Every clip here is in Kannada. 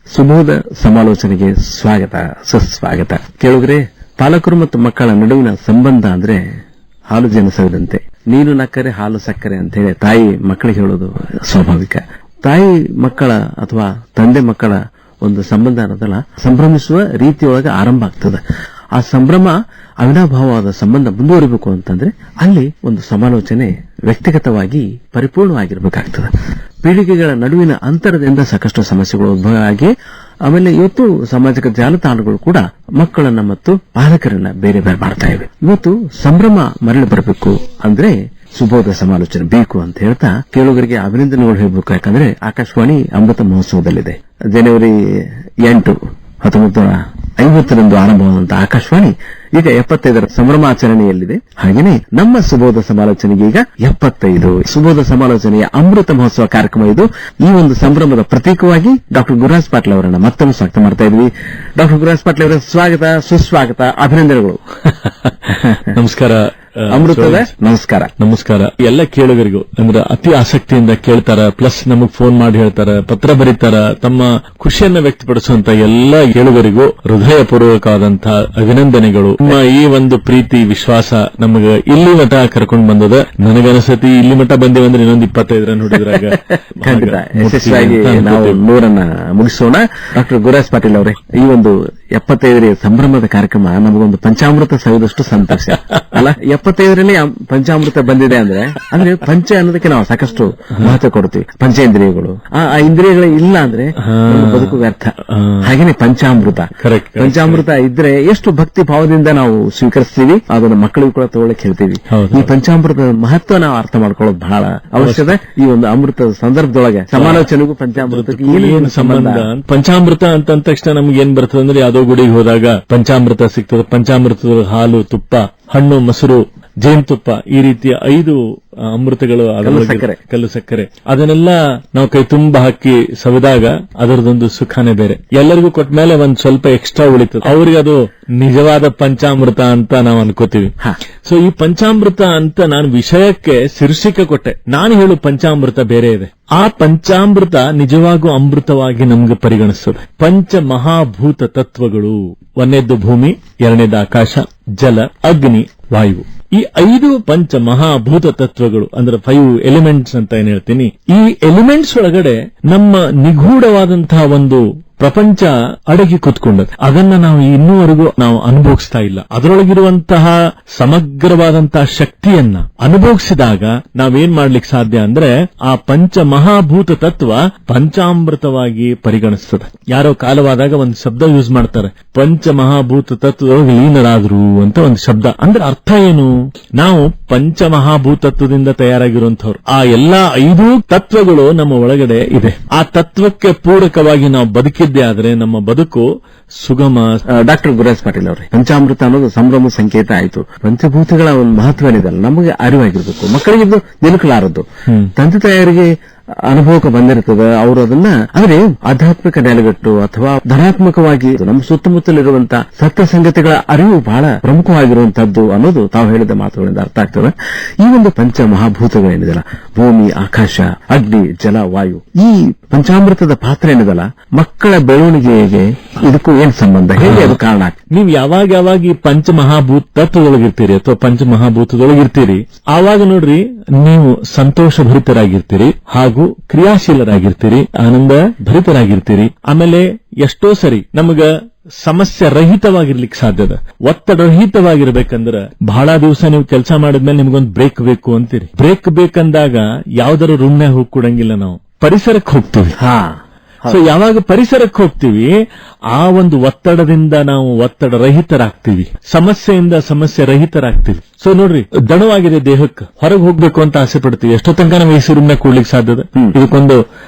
ಸುಬೋಧ ಸಮಾಲೋಚನೆಗೆ ಸ್ವಾಗತ, ಸುಸ್ವಾಗತ. ಕೇಳುಗರೆ, ಪಾಲಕರು ಮತ್ತು ಮಕ್ಕಳ ನಡುವಿನ ಸಂಬಂಧ ಅಂದ್ರೆ ಹಾಲು ಜನಿಸದಂತೆ, ನೀನು ನಕ್ಕರೆ ಹಾಲು ಸಕ್ಕರೆ ಅಂತ ಹೇಳಿ ತಾಯಿ ಮಕ್ಕಳಿಗೆ ಹೇಳೋದು ಸ್ವಾಭಾವಿಕ. ತಾಯಿ ಮಕ್ಕಳ ಅಥವಾ ತಂದೆ ಮಕ್ಕಳ ಒಂದು ಸಂಬಂಧ ಅನ್ನೋದಲ್ಲ, ಸಂಭ್ರಮಿಸುವ ರೀತಿಯೊಳಗೆ ಆರಂಭ ಆಗ್ತದೆ. ಆ ಸಂಭ್ರಮ ಅವಿನಾಭಾವವಾದ ಸಂಬಂಧ ಮುಂದುವರಿಬೇಕು ಅಂತಂದ್ರೆ ಅಲ್ಲಿ ಒಂದು ಸಮಾಲೋಚನೆ ವ್ಯಕ್ತಿಗತವಾಗಿ ಪರಿಪೂರ್ಣವಾಗಿರಬೇಕಾಗ್ತದೆ. ಪೀಳಿಗೆಗಳ ನಡುವಿನ ಅಂತರದಿಂದ ಸಾಕಷ್ಟು ಸಮಸ್ಯೆಗಳು ಉದ್ಭವ ಆಗಿ ಆಮೇಲೆ ಇವತ್ತು ಸಾಮಾಜಿಕ ಜಾಲತಾಣಗಳು ಕೂಡ ಮಕ್ಕಳನ್ನ ಮತ್ತು ಪಾಲಕರನ್ನ ಬೇರೆ ಬೇರೆ ಮಾಡ್ತಾ ಇವೆ. ಇವತ್ತು ಸಂಭ್ರಮ ಮರಳಿ ಬರಬೇಕು ಅಂದ್ರೆ ಸುಬೋಧ ಸಮಾಲೋಚನೆ ಬೇಕು ಅಂತ ಹೇಳ್ತಾ ಕೇಳುಗರಿಗೆ ಅಭಿನಂದನೆಗಳು ಹೇಳಬೇಕು. ಯಾಕಂದ್ರೆ ಆಕಾಶವಾಣಿ ಅಮೃತ ಮಹೋತ್ಸವದಲ್ಲಿದೆ. ಜನವರಿ 8, 1950 ಆರಂಭವಾದಂತಹ ಆಕಾಶವಾಣಿ ಈಗ 75ರ ಸಂಭ್ರಮಾಚರಣೆಯಲ್ಲಿದೆ. ಹಾಗೆಯೇ ನಮ್ಮ ಸುಬೋಧ ಸಮಾಲೋಚನೆಗೆ ಈಗ 75 ಸುಬೋಧ ಸಮಾಲೋಚನೆಯ ಅಮೃತ ಮಹೋತ್ಸವ ಕಾರ್ಯಕ್ರಮ ಇದು. ಈ ಒಂದು ಸಂಭ್ರಮದ ಪ್ರತೀಕವಾಗಿ ಡಾಕ್ಟರ್ ಗುರುರಾಜ್ ಪಾಟೀಲ್ ಅವರನ್ನ ಮತ್ತೊಮ್ಮೆ ಸ್ವಾಗತ ಮಾಡ್ತಾ ಇದ್ವಿ. ಡಾಕ್ಟರ್ ಗುರುರಾಜ್ ಪಾಟೀಲ್ ಅವರ ಸ್ವಾಗತ, ಸುಸ್ವಾಗತ, ಅಭಿನಂದನೆಗಳು. ನಮಸ್ಕಾರ. ಅಮೃತದ ನಮಸ್ಕಾರ. ನಮಸ್ಕಾರ ಎಲ್ಲ ಕೇಳುಗರಿಗೂ. ಅಂದ್ರೆ ಅತಿ ಆಸಕ್ತಿಯಿಂದ ಕೇಳ್ತಾರ, ಪ್ಲಸ್ ನಮಗ್ ಫೋನ್ ಮಾಡಿ ಹೇಳ್ತಾರ, ಪತ್ರ ಬರೀತಾರ, ತಮ್ಮ ಖುಷಿಯನ್ನ ವ್ಯಕ್ತಪಡಿಸುವಂತ ಎಲ್ಲ ಕೇಳುಗರಿಗೂ ಹೃದಯಪೂರ್ವಕವಾದಂತಹ ಅಭಿನಂದನೆಗಳು. ನಿಮ್ಮ ಈ ಒಂದು ಪ್ರೀತಿ ವಿಶ್ವಾಸ ನಮಗ ಇಲ್ಲಿ ಮಠ ಕರ್ಕೊಂಡು ಬಂದದ. ನನಗನ್ಸತಿ ಇಲ್ಲಿ ಮಠ ಬಂದೇವಂದ್ರೆ ಇನ್ನೊಂದು 25 ನೋಡಿದ್ರಾಗ ಖಂಡಿತ ಯಶಸ್ವಿಯಾಗಿ ನಾವು 100 ಮುಗಿಸೋಣ. ಡಾಕ್ಟರ್ ಗುರುರಾಜ್ ಪಾಟೀಲ್ ಅವರೇ, ಈ ಒಂದು 75ರ ಸಂಭ್ರಮದ ಕಾರ್ಯಕ್ರಮ ನಮಗೊಂದು ಪಂಚಾಮೃತ ಸವಿದಷ್ಟು ಸಂತೋಷ ಅಲ್ಲ. 75ರಲ್ಲಿ ಪಂಚಾಮೃತ ಬಂದಿದೆ ಅಂದ್ರೆ ಪಂಚ ಅನ್ನೋದಕ್ಕೆ ನಾವು ಸಾಕಷ್ಟು ಮಹತ್ವ ಕೊಡ್ತೀವಿ. ಪಂಚೇಂದ್ರಿಯಗಳು, ಆ ಇಂದ್ರಿಯಗಳು ಇಲ್ಲ ಅಂದ್ರೆ ಬದುಕು ವ್ಯರ್ಥ. ಹಾಗೇನೆ ಪಂಚಾಮೃತ ಇದ್ರೆ ಎಷ್ಟು ಭಕ್ತಿ ಭಾವದಿಂದ ನಾವು ಸ್ವೀಕರಿಸ್ತೀವಿ, ಅದನ್ನ ಮಕ್ಕಳಿಗೂ ಕೂಡ ತಗೊಳ್ಳಕ್ಕೆ ಹೇಳ್ತೀವಿ. ಈ ಪಂಚಾಮೃತದ ಮಹತ್ವ ನಾವು ಅರ್ಥ ಮಾಡ್ಕೊಳ್ಳೋದು ಬಹಳ ಅವಶ್ಯಕ. ಈ ಒಂದು ಅಮೃತದ ಸಂದರ್ಭದೊಳಗೆ ಸಮಾಲೋಚನೆಗೂ ಪಂಚಾಮೃತಕ್ಕೆ ಏನು ಸಂಬಂಧ? ಪಂಚಾಮೃತ ಅಂತ ತಕ್ಷಣ ನಮ್ಗೆ ಏನ್ ಬರ್ತದೆ ಅಂದ್ರೆ ಯಾವುದೋ ಗುಡಿಗೆ ಹೋದಾಗ ಪಂಚಾಮೃತ ಸಿಗ್ತದೆ. ಪಂಚಾಮೃತದ ಹಾಲು, ತುಪ್ಪ, ಹಣ್ಣು, ಮೊಸರು, ಜೇನುತುಪ್ಪ, ಈ ರೀತಿಯ 5 ಅಮೃತಗಳು, ಕಲ್ಲು ಸಕ್ಕರೆ, ಅದನ್ನೆಲ್ಲ ನಾವು ಕೈ ತುಂಬಾ ಹಾಕಿ ಸವಿದಾಗ ಅದರದೊಂದು ಸುಖಾನೇ ಬೇರೆ. ಎಲ್ಲರಿಗೂ ಕೊಟ್ಟ ಮೇಲೆ ಒಂದ್ ಸ್ವಲ್ಪ ಎಕ್ಸ್ಟ್ರಾ ಉಳಿತದೆ. ಅವ್ರಿಗೆ ಅದು ನಿಜವಾದ ಪಂಚಾಮೃತ ಅಂತ ನಾವು ಅನ್ಕೋತೀವಿ. ಸೊ ಈ ಪಂಚಾಮೃತ ಅಂತ ನಾನು ವಿಷಯಕ್ಕೆ ಶೀರ್ಷಿಕೆ ಕೊಟ್ಟೆ. ನಾನು ಹೇಳು ಪಂಚಾಮೃತ ಬೇರೆ ಇದೆ. ಆ ಪಂಚಾಮೃತ ನಿಜವಾಗೂ ಅಮೃತವಾಗಿ ನಮ್ಗೆ ಪರಿಗಣಿಸ್ತದೆ. ಪಂಚ ಮಹಾಭೂತ ತತ್ವಗಳು, ಒಂದನೇದ್ದು ಭೂಮಿ, ಎರಡನೇದು ಆಕಾಶ, ಜಲ, ಅಗ್ನಿ, ವಾಯು. ಈ 5 ಪಂಚ ಮಹಾಭೂತ ತತ್ವಗಳು ಅಂದ್ರೆ 5 ಎಲಿಮೆಂಟ್ಸ್ ಅಂತ ಏನ್ ಹೇಳ್ತೀನಿ. ಈ ಎಲಿಮೆಂಟ್ಸ್ ಒಳಗಡೆ ನಮ್ಮ ನಿಗೂಢವಾದಂತಹ ಒಂದು ಪ್ರಪಂಚ ಅಡಗಿ ಕೂತ್ಕೊಂಡದ್ದು. ಅದನ್ನ ನಾವು ಇನ್ನೂವರೆಗೂ ನಾವು ಅನುಭವಿಸ್ತಾ ಇಲ್ಲ. ಅದರೊಳಗಿರುವಂತಹ ಸಮಗ್ರವಾದಂತಹ ಶಕ್ತಿಯನ್ನ ಅನುಭವಿಸಿದಾಗ ನಾವೇನ್ ಮಾಡ್ಲಿಕ್ಕೆ ಸಾಧ್ಯ ಅಂದ್ರೆ ಆ ಪಂಚ ಮಹಾಭೂತ ತತ್ವ ಪಂಚಾಮೃತವಾಗಿ ಪರಿಗಣಿಸ್ತದೆ. ಯಾರೋ ಕಾಲವಾದಾಗ ಒಂದು ಶಬ್ದ ಯೂಸ್ ಮಾಡ್ತಾರೆ, ಪಂಚ ಮಹಾಭೂತ ತತ್ವದೊಳಗೆ ಲೀನರಾದ್ರು ಅಂತ ಒಂದು ಶಬ್ದ. ಅಂದ್ರೆ ಅರ್ಥ ಏನು? ನಾವು ಪಂಚಮಹಾಭೂತತ್ವದಿಂದ ತಯಾರಾಗಿರುವಂತವ್ರು. ಆ ಎಲ್ಲಾ 5 ತತ್ವಗಳು ನಮ್ಮ ಒಳಗಡೆ ಇದೆ. ಆ ತತ್ವಕ್ಕೆ ಪೂರಕವಾಗಿ ನಾವು ಬದುಕಿದ್ದೆ ಆದ್ರೆ ನಮ್ಮ ಬದುಕು ಸುಗಮ. ಡಾಕ್ಟರ್ ಗುರುರಾಜ್ ಪಾಟೀಲ್ ಅವರೇ, ಪಂಚಾಮೃತ ಅನ್ನೋದು ಸಂಭ್ರಮ ಸಂಕೇತ ಆಯಿತು. ಪಂಚಭೂತಗಳ ಒಂದು ಮಹತ್ವ ಏನಿದಲ್ಲ ನಮಗೆ ಅರಿವಾಗಿರ್ಬೇಕು. ಮಕ್ಕಳಿಗಿದ್ದು ನಿಲುಕಲಾರದ್ದು. ತಂದೆ ತಾಯಿಯರಿಗೆ ಅನುಭವಕ್ಕೆ ಬಂದಿರ್ತದೆ. ಅವರು ಅದನ್ನ ಅಂದ್ರೆ ಆಧ್ಯಾತ್ಮಿಕ ನೆಲೆಗಟ್ಟು ಅಥವಾ ಧನಾತ್ಮಕವಾಗಿ ನಮ್ಮ ಸುತ್ತಮುತ್ತಲಿರುವಂತಹ ಸತ್ಯ ಸಂಗತಿಗಳ ಅರಿವು ಬಹಳ ಪ್ರಮುಖವಾಗಿರುವಂತಹದ್ದು ಅನ್ನೋದು ತಾವು ಹೇಳಿದ ಮಾತುಗಳಿಂದ ಅರ್ಥ ಆಗ್ತದೆ. ಈ ಒಂದು ಪಂಚ ಮಹಾಭೂತಗಳೇನಿದಲ್ಲ, ಭೂಮಿ, ಆಕಾಶ, ಅಗ್ನಿ, ಜಲ, ವಾಯು, ಈ ಪಂಚಾಮೃತದ ಪಾತ್ರ ಏನಿದಲ್ಲ ಮಕ್ಕಳ ಬೆಳವಣಿಗೆಗೆ ಇದಕ್ಕೂ ಏನ್ ಸಂಬಂಧ, ಹೇಗೆ ಅದು ಕಾರಣ? ನೀವು ಯಾವಾಗ ಈ ಪಂಚಮಹಾಭೂತ ತತ್ವದೊಳಗಿರ್ತೀರಿ ಅಥವಾ ಪಂಚಮಹಾಭೂತದೊಳಗಿರ್ತೀರಿ, ಆವಾಗ ನೋಡ್ರಿ ನೀವು ಸಂತೋಷ ಭರಿತರಾಗಿರ್ತೀರಿ, ಹಾಗೂ ಕ್ರಿಯಾಶೀಲರಾಗಿರ್ತೀರಿ, ಆನಂದ ಭರಿತರಾಗಿರ್ತೀರಿ. ಆಮೇಲೆ ಎಷ್ಟೋ ಸರಿ ನಮಗ ಸಮಸ್ಯೆ ರಹಿತವಾಗಿರ್ಲಿಕ್ಕೆ ಸಾಧ್ಯದ. ಒತ್ತಡ ರಹಿತವಾಗಿರ್ಬೇಕಂದ್ರೆ ಬಹಳ ದಿವಸ ನೀವು ಕೆಲಸ ಮಾಡಿದ್ಮೇಲೆ ನಿಮ್ಗೊಂದು ಬ್ರೇಕ್ ಬೇಕು ಅಂತೀರಿ. ಬ್ರೇಕ್ ಬೇಕಂದಾಗ ಯಾವ್ದಾರು ರೂಮ್ನಾಗ ಹೋಗಿ ಕೊಡಂಗಿಲ್ಲ, ನಾವು ಪರಿಸರಕ್ಕೆ ಹೋಗ್ತೀವಿ. ಸೊ ಯಾವಾಗ ಪರಿಸರಕ್ಕೆ ಹೋಗ್ತೀವಿ ಆ ಒಂದು ಒತ್ತಡದಿಂದ ನಾವು ಒತ್ತಡ ರಹಿತರಾಗ್ತೀವಿ, ಸಮಸ್ಯೆಯಿಂದ ಸಮಸ್ಯೆ ರಹಿತರಾಗ್ತೀವಿ. ಸೊ ನೋಡ್ರಿ, ದಣವಾಗಿದೆ ದೇಹಕ್ಕೆ, ಹೊರಗೆ ಹೋಗ್ಬೇಕು ಅಂತ ಆಸೆ ಪಡ್ತೀವಿ. ಎಷ್ಟೋ ತನಕ ನಾವು ಎಸಿ ರೂಮ್ನಾಗ ಕೂಡ್ಲಿಕ್ಕೆ ಸಾಧ್ಯದ? ಇದಕ್ಕೊಂದು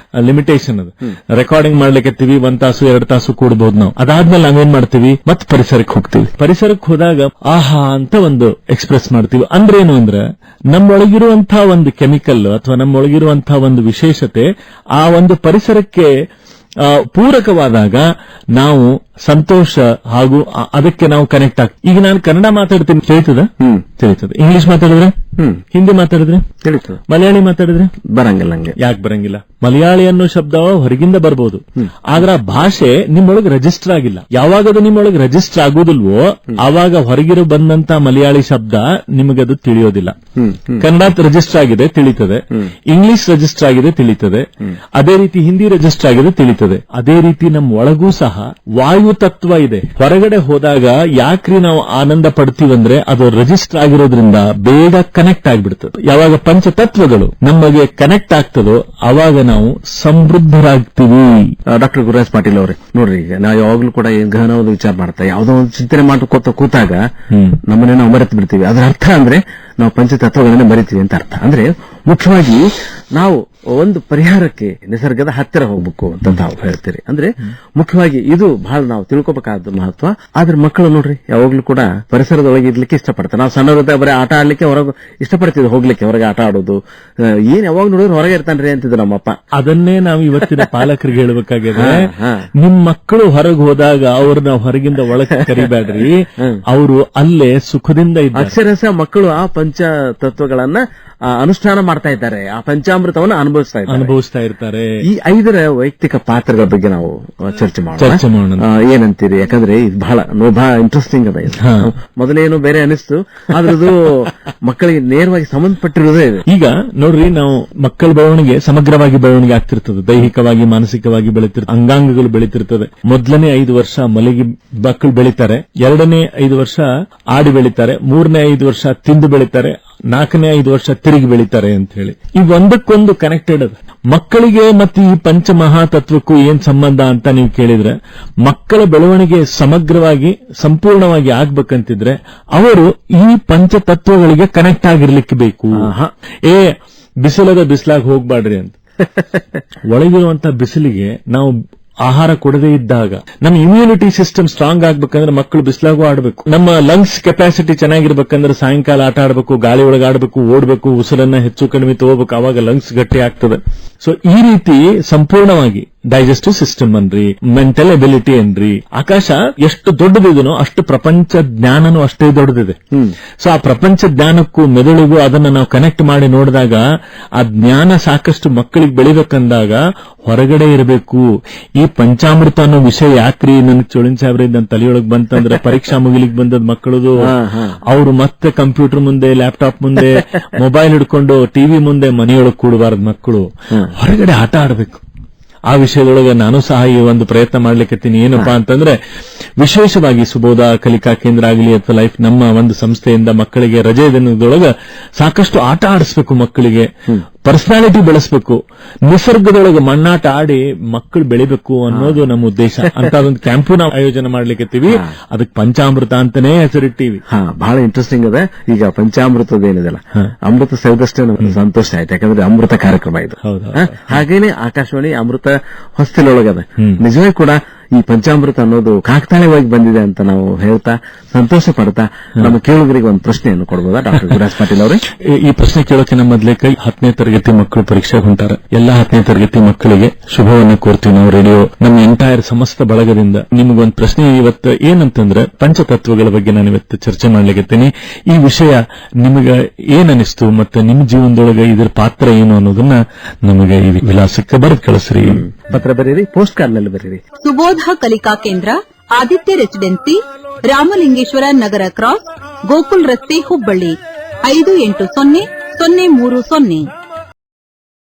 ಲಿಮಿಟೇಷನ್ ಅದು. ರೆಕಾರ್ಡಿಂಗ್ ಮಾಡ್ಲಿಕ್ಕೆ 1 ತಾಸು 2 ತಾಸು ಕೂಡಬಹುದು ನಾವು. ಅದಾದ್ಮೇಲೆ ನಾವೇನ್ ಮಾಡ್ತೀವಿ, ಮತ್ತೆ ಪರಿಸರಕ್ಕೆ ಹೋಗ್ತೀವಿ. ಪರಿಸರಕ್ಕೆ ಹೋದಾಗ ಆಹಾ ಅಂತ ಒಂದು ಎಕ್ಸ್ಪ್ರೆಸ್ ಮಾಡ್ತೀವಿ. ಅಂದ್ರೆ ಏನು ಅಂದ್ರೆ ನಮ್ಮೊಳಗಿರುವಂತಹ ಒಂದು ಕೆಮಿಕಲ್ ಅಥವಾ ನಮ್ಮೊಳಗಿರುವಂತಹ ಒಂದು ವಿಶೇಷತೆ ಆ ಒಂದು ಪರಿಸರಕ್ಕೆ ಪೂರಕವಾದಾಗ ನಾವು ಸಂತೋಷ ಹಾಗೂ ಅದಕ್ಕೆ ನಾವು ಕನೆಕ್ಟ್ ಆಗ್ತೀವಿ. ಈಗ ನಾನು ಕನ್ನಡ ಮಾತಾಡ್ತೀನಿ, ತಿಳಿತದ? ತಿಳಿತದೆ. ಇಂಗ್ಲಿಷ್ ಮಾತಾಡಿದ್ರೆ ಹಿಂದಿ ಮಾತಾಡಿದ್ರೆ ತಿಳಿತು, ಮಲಯಾಳಿ ಮಾತಾಡಿದ್ರೆ ಬರಂಗಿಲ್ಲ. ಹಂಗೆ ಯಾಕೆ ಬರಂಗಿಲ್ಲ? ಮಲಯಾಳಿ ಅನ್ನೋ ಶಬ್ದ ಹೊರಗಿಂದ ಬರ್ಬೋದು, ಆದ್ರೆ ಆ ಭಾಷೆ ನಿಮ್ಮೊಳಗೆ ರಿಜಿಸ್ಟರ್ ಆಗಿಲ್ಲ. ಯಾವಾಗ ಅದು ನಿಮ್ಮೊಳಗೆ ರಿಜಿಸ್ಟರ್ ಆಗುದಿಲ್ವೋ ಆವಾಗ ಹೊರಗಿರೋ ಬಂದಂತ ಮಲಯಾಳಿ ಶಬ್ದ ನಿಮಗದು ತಿಳಿಯೋದಿಲ್ಲ. ಕನ್ನಡ ರಿಜಿಸ್ಟರ್ ಆಗಿದೆ ತಿಳಿತದೆ, ಇಂಗ್ಲಿಷ್ ರಿಜಿಸ್ಟರ್ ಆಗಿದೆ ತಿಳಿತದೆ, ಅದೇ ರೀತಿ ಹಿಂದಿ ರಿಜಿಸ್ಟರ್ ಆಗಿದೆ ತಿಳಿತದೆ. ಅದೇ ರೀತಿ ನಮ್ಮ ಒಳಗೂ ಸಹ ವಾಯು ತತ್ವ ಇದೆ. ಹೊರಗಡೆ ಹೋದಾಗ ಯಾಕ್ರಿ ನಾವು ಆನಂದ ಪಡ್ತೀವಂದ್ರೆ ಅದು ರಿಜಿಸ್ಟರ್ ಆಗಿರೋದ್ರಿಂದ ಬೇಗ ಕನೆಕ್ಟ್ ಆಗಿಬಿಡ್ತದೆ. ಯಾವಾಗ ಪಂಚತತ್ವಗಳು ನಮಗೆ ಕನೆಕ್ಟ್ ಆಗ್ತದೋ ಅವಾಗ ನಾವು ಸಮೃದ್ಧರಾಗ್ತೀವಿ. ಡಾಕ್ಟರ್ ಗುರುರಾಜ್ ಪಾಟೀಲ್ ಅವರೇ, ನೋಡ್ರಿ, ಈಗ ನಾವು ಯಾವಾಗ್ಲೂ ಕೂಡ ಗಹನವಾದ ವಿಚಾರ ಮಾಡ್ತಾ ಯಾವ್ದೋ ಒಂದು ಚಿಂತನೆ ಮಾಡ್ಕೋತ ಕೂತಾಗ ನಮ್ಮನ್ನೇ ನಾವು ಮರೆತು ಬಿಡ್ತೀವಿ. ಅದರ ಅರ್ಥ ಅಂದ್ರೆ ನಾವು ಪಂಚತತ್ವಗಳನ್ನೇ ಮರಿತೀವಿ ಅಂತ ಅರ್ಥ. ಅಂದ್ರೆ ಮುಖ್ಯವಾಗಿ ನಾವು ಒಂದು ಪರಿಹಾರಕ್ಕೆ ನಿಸರ್ಗದ ಹತ್ತಿರ ಹೋಗ್ಬೇಕು ಅಂತ ನಾವು ಹೇಳ್ತೀರಿ. ಅಂದ್ರೆ ಮುಖ್ಯವಾಗಿ ಇದು ಬಹಳ ನಾವು ತಿಳ್ಕೊಬೇಕಾದ ಮಹತ್ವ. ಆದ್ರೆ ಮಕ್ಕಳು ನೋಡ್ರಿ ಯಾವಾಗ್ಲೂ ಕೂಡ ಪರಿಸರದೊಳಗೆ ಇರ್ಲಿಕ್ಕೆ ಇಷ್ಟಪಡ್ತಾರೆ. ನಾವು ಸಣ್ಣವರಿದ್ದಾಗ ಬರೀ ಆಟ ಆಡ್ಲಿಕ್ಕೆ ಹೊರಗೆ ಇಷ್ಟಪಡ್ತಿದ್ವಿ, ಹೋಗ್ಲಿಕ್ಕೆ ಹೊರಗೆ ಆಟ ಆಡೋದು. ಏನ್ ಯಾವಾಗ ನೋಡಿದ್ರು ಹೊರಗೆ ಇರ್ತಾನ್ರಿ ಅಂತಿದ್ರು ನಮ್ಮಪ್ಪ. ಅದನ್ನೇ ನಾವು ಇವತ್ತಿನ ಪಾಲಕರಿಗೆ ಹೇಳ್ಬೇಕಾಗಿದೆ. ನಿಮ್ ಮಕ್ಕಳು ಹೊರಗೆ ಹೋದಾಗ ಅವ್ರನ್ನ ಹೊರಗಿಂದ ಒಳಗೆ ಕರಿಬೇಡ್ರಿ, ಅವರು ಅಲ್ಲೇ ಸುಖದಿಂದ ಇದ್ದಾರೆ. ಅಕ್ಷರಶಃ ಮಕ್ಕಳು ಆ ಪಂಚ ತತ್ವಗಳನ್ನ ಅನುಷ್ಠಾನ ಮಾಡ್ತಾ ಇದ್ದಾರೆ, ಆ ಪಂಚಾಮೃತವನ್ನು ಅನುಭವಿಸ್ತಾ ಇರ್ತಾರೆ. ಈ 5 ವೈಯಕ್ತಿಕ ಪಾತ್ರಗಳ ಬಗ್ಗೆ ನಾವು ಚರ್ಚೆ ಮಾಡೋಣ. ಏನಂತೀರಿ? ಯಾಕಂದ್ರೆ ಇದು ಬಹಳ ಇಂಟ್ರೆಸ್ಟಿಂಗ್ ಅದ. ಮೊದಲೇನು ಬೇರೆ ಅನಿಸ್ತು, ಆದ್ರೆ ಅದು ಮಕ್ಕಳಿಗೆ ನೇರವಾಗಿ ಸಂಬಂಧಪಟ್ಟಿರೋದೇ ಇದೆ. ಈಗ ನೋಡ್ರಿ, ನಾವು ಮಕ್ಕಳ ಬೆಳವಣಿಗೆ ಸಮಗ್ರವಾಗಿ ಬೆಳವಣಿಗೆ ಆಗ್ತಿರ್ತದೆ. ದೈಹಿಕವಾಗಿ, ಮಾನಸಿಕವಾಗಿ ಬೆಳೀತಿರ್ತದೆ, ಅಂಗಾಂಗಗಳು ಬೆಳೀತಿರ್ತದೆ. ಮೊದಲನೇ 5 ವರ್ಷ ಮಲಗಿ ಮಕ್ಕಳು ಬೆಳೀತಾರೆ, 2ನೇ 5 ವರ್ಷ ಆಡಿ ಬೆಳೀತಾರೆ, 3ನೇ 5 ವರ್ಷ ತಿಂದು ಬೆಳೀತಾರೆ, 4ನೇ 5 ವರ್ಷ ತಿರುಗಿ ಬೆಳೀತಾರೆ ಅಂತ ಹೇಳಿ. ಈ ಒಂದಕ್ಕೊಂದು ಕನೆಕ್ಟೆಡ್ ಅದ. ಮಕ್ಕಳಿಗೆ ಮತ್ತು ಈ ಪಂಚಮಹಾತತ್ವಕ್ಕೂ ಏನ್ ಸಂಬಂಧ ಅಂತ ನೀವು ಕೇಳಿದ್ರೆ, ಮಕ್ಕಳ ಬೆಳವಣಿಗೆ ಸಮಗ್ರವಾಗಿ ಸಂಪೂರ್ಣವಾಗಿ ಆಗ್ಬೇಕಂತಿದ್ರೆ ಅವರು ಈ ಪಂಚತತ್ವಗಳಿಗೆ ಕನೆಕ್ಟ್ ಆಗಿರ್ಲಿಕ್ಕೆ ಬೇಕು. ಬಿಸಿಲಾಗಿ ಹೋಗ್ಬಾಡ್ರಿ ಅಂತ. ಒಳಗಿರುವಂತ ಬಿಸಿಲಿಗೆ ನಾವು ಆಹಾರ ಕೊಡದೇ ಇದ್ದಾಗ ನಮ್ಮ ಇಮ್ಯುನಿಟಿ ಸಿಸ್ಟಮ್ ಸ್ಟ್ರಾಂಗ್ ಆಗ್ಬೇಕಂದ್ರೆ ಮಕ್ಕಳು ಬಿಸಿಲಾಗೂ ಆಡಬೇಕು. ನಮ್ಮ ಲಂಗ್ಸ್ ಕೆಪಾಸಿಟಿ ಚೆನ್ನಾಗಿರ್ಬೇಕಂದ್ರೆ ಸಾಯಂಕಾಲ ಆಟ ಆಡಬೇಕು, ಗಾಳಿ ಒಳಗೆ ಆಡಬೇಕು, ಓಡಬೇಕು, ಉಸಿರನ್ನ ಹೆಚ್ಚು ಕಡಿಮೆ ತಗೋಬೇಕು, ಅವಾಗ ಲಂಗ್ಸ್ ಗಟ್ಟಿ ಆಗ್ತದೆ. ಸೊ ಈ ರೀತಿ ಸಂಪೂರ್ಣವಾಗಿ ಡೈಜೆಸ್ಟಿವ್ ಸಿಸ್ಟಮ್ ಅನ್ರಿ, ಮೆಂಟಲ್ ಎಬಿಲಿಟಿ ಅನ್ರಿ. ಆಕಾಶ ಎಷ್ಟು ದೊಡ್ಡದಿದನೋ ಅಷ್ಟು ಪ್ರಪಂಚ ಜ್ಞಾನನೂ ಅಷ್ಟೇ ದೊಡ್ಡದಿದೆ. ಸೊ ಆ ಪ್ರಪಂಚ ಜ್ಞಾನಕ್ಕೂ ಮೆದುಳಿಗೂ ಅದನ್ನ ನಾವು ಕನೆಕ್ಟ್ ಮಾಡಿ ನೋಡಿದಾಗ ಆ ಜ್ಞಾನ ಸಾಕಷ್ಟು ಮಕ್ಕಳಿಗೆ ಬೆಳಿಬೇಕಂದಾಗ ಹೊರಗಡೆ ಇರಬೇಕು. ಈ ಪಂಚಾಮೃತ ಅನ್ನೋ ವಿಷಯ ಯಾಕ್ರಿ ನನಗೆ ಚೋಳಿನ ಸಾಹೇಬ್ರೆ ನನ್ನ ತಲೆಯೊಳಗೆ ಬಂತಂದ್ರೆ, ಪರೀಕ್ಷಾ ಮುಗಿಲಿಕ್ಕೆ ಬಂದದ ಮಕ್ಕಳದು ಅವರು ಮತ್ತೆ ಕಂಪ್ಯೂಟರ್ ಮುಂದೆ, ಲ್ಯಾಪ್ಟಾಪ್ ಮುಂದೆ, ಮೊಬೈಲ್ ಹಿಡ್ಕೊಂಡು ಟಿವಿ ಮುಂದೆ ಮನೆಯೊಳಗೆ ಕೂಡಬಾರದು. ಮಕ್ಕಳು ಹೊರಗಡೆ ಆಟ ಆಡಬೇಕು. ಆ ವಿಷಯದೊಳಗೆ ನಾನು ಸಹ ಈ ಒಂದು ಪ್ರಯತ್ನ ಮಾಡ್ಲಿಕ್ಕತ್ತೀನಿ. ಏನಪ್ಪಾ ಅಂತಂದ್ರೆ, ವಿಶೇಷವಾಗಿ ಸುಬೋಧ ಕಲಿಕಾ ಕೇಂದ್ರ ಆಗಲಿ ಅಥವಾ ಲೈಫ್ ನಮ್ಮ ಒಂದು ಸಂಸ್ಥೆಯಿಂದ ಮಕ್ಕಳಿಗೆ ರಜೆ ದಿನದೊಳಗೆ ಸಾಕಷ್ಟು ಆಟ ಆಡಿಸ್ಬೇಕು, ಮಕ್ಕಳಿಗೆ ಪರ್ಸನಾಲಿಟಿ ಬೆಳೆಸಬೇಕು, ನಿಸರ್ಗದೊಳಗೆ ಮಣ್ಣಾಟ ಆಡಿ ಮಕ್ಕಳು ಬೆಳಿಬೇಕು ಅನ್ನೋದು ನಮ್ಮ ಉದ್ದೇಶ. ಅಂತ ಒಂದು ಕ್ಯಾಂಪು ನಾವು ಆಯೋಜನೆ ಮಾಡ್ಲಿಕ್ಕತ್ತೀವಿ. ಅದಕ್ಕೆ ಪಂಚಾಮೃತ ಅಂತಾನೇ ಹೆಸರಿಟ್ಟಿವಿ. ಬಹಳ ಇಂಟ್ರೆಸ್ಟಿಂಗ್ ಅದ. ಈಗ ಪಂಚಾಮೃತದ ಏನಿದೆಲ್ಲ, ಅಮೃತ ಸೇರಿದಷ್ಟೇ ನಮ್ಗೆ ಸಂತೋಷ ಆಯ್ತು. ಯಾಕಂದ್ರೆ ಅಮೃತ ಕಾರ್ಯಕ್ರಮ ಇದು. ಹಾಗೇನೆ ಆಕಾಶವಾಣಿ ಅಮೃತ ಹೊಸ್ತಿಲೊಳಗದ. ನಿಜವೇ ಕೂಡ ಈ ಪಂಚಾಮೃತ ಅನ್ನೋದು ಕಾಕತಾಳೀಯವಾಗಿ ಬಂದಿದೆ ಅಂತ ನಾವು ಹೇಳ್ತಾ ಸಂತೋಷ ಪಡ್ತಾ ನಮ್ಮ ಕೇಳುಗರಿಗೆ ಒಂದು ಪ್ರಶ್ನೆಯನ್ನು ಕೊಡಬಹುದಾ ಡಾಕ್ಟರ್ ಗುರುರಾಜ್ ಪಾಟೀಲ್ ಅವರೇ? ಈ ಪ್ರಶ್ನೆ ಕೇಳೋಕೆ ನಮ್ಮ ಮೊದಲೇ 10ನೇ ತರಗತಿ ಮಕ್ಕಳು ಪರೀಕ್ಷೆ ಹೊಂಟಾರೆ. ಎಲ್ಲಾ 10ನೇ ತರಗತಿ ಮಕ್ಕಳಿಗೆ ಶುಭವನ್ನು ಕೋರ್ತೀವಿ ನಾವು ರೇಡಿಯೋ ನಮ್ಮ ಎಂಟೈರ್ ಸಮಸ್ತ ಬಳಗದಿಂದ. ನಿಮಗೊಂದು ಪ್ರಶ್ನೆ ಇವತ್ತು ಏನಂತಂದ್ರೆ, ಪಂಚತತ್ವಗಳ ಬಗ್ಗೆ ನಾನು ಇವತ್ತು ಚರ್ಚೆ ಮಾಡ್ಲಿಕ್ಕತ್ತೀನಿ. ಈ ವಿಷಯ ನಿಮಗೆ ಏನನಿಸ್ತು ಮತ್ತೆ ನಿಮ್ಮ ಜೀವನದೊಳಗೆ ಇದರ ಪಾತ್ರ ಏನು ಅನ್ನೋದನ್ನ ನಮಗೆ ಈ ವಿಳಾಸಕ್ಕೆ ಬರೆದು ಕಳಿಸ್ರಿ. ಪತ್ರ ಬರೀರಿ, ಪೋಸ್ಟ್ ಕಾರ್ಡ್ ನಲ್ಲಿ ಬರೀರಿ. ಸುಬೋಧ ಕಲಿಕಾ ಕೇಂದ್ರ, ಆದಿತ್ಯ ರೆಸಿಡೆನ್ಸಿ, ರಾಮಲಿಂಗೇಶ್ವರ ನಗರ ಕ್ರಾಸ್, ಗೋಕುಲ್ ರಸ್ತೆ, ಹುಬ್ಬಳ್ಳಿ 580030.